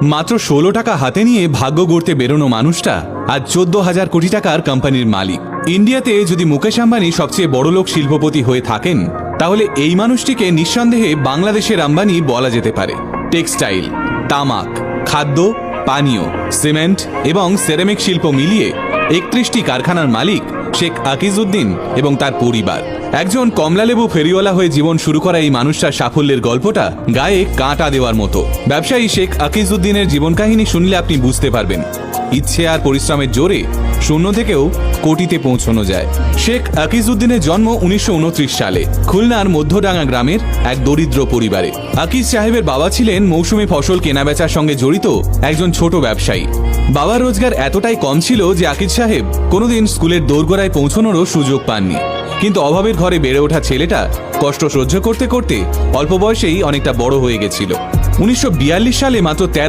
মাত্র 16 টাকা হাতে নিয়ে ভাগ্য গড়তে বেরোনো মানুষটা আজ 14,000 কোটি টাকার কোম্পানির মালিক। ইন্ডিয়াতে যদি মুকেশ আম্বানি সবচেয়ে বড়লোক শিল্পপতি হয়ে থাকেন, তাহলে এই মানুষটিকে নিঃসন্দেহে বাংলাদেশের আম্বানি বলা যেতে পারে। টেক্সটাইল, তামাক, খাদ্য, পানীয়, সিমেন্ট এবং সেরামিক শিল্প মিলিয়ে 31টি কারখানার মালিক শেখ আকিজউদ্দিন এবং তার পরিবার। একজন কমলালেবু ফেরিওয়ালা হয়ে জীবন শুরু করা এই মানুষটার সাফল্যের গল্পটা গায়ে কাঁটা দেওয়ার মতো। ব্যবসায়ী শেখ আকিজউদ্দিনের জীবন কাহিনী শুনলে আপনি বুঝতে পারবেন ইচ্ছে আর পরিশ্রমের জোরে শূন্য থেকেও কোটিতে পৌঁছানো যায়। শেখ আকিজউদ্দিনের জন্ম 1929 সালে খুলনার মধ্যডাঙ্গা গ্রামের এক দরিদ্র পরিবারে। আকিজ সাহেবের বাবা ছিলেন মৌসুমী ফসল কেনাবেচার সঙ্গে জড়িত একজন ছোট ব্যবসায়ী। বাবার রোজগার এতটাই কম ছিল যে আকিজ সাহেব কোনোদিন স্কুলের দোরগোড়ায় পৌঁছানোরও সুযোগ পাননি। কিন্তু অভাবের ঘরে বেড়ে ওঠা ছেলেটা কষ্ট সহ্য করতে করতে অল্প বয়সেই অনেকটা বড় হয়ে গেছিল। 1942 সালে মাত্র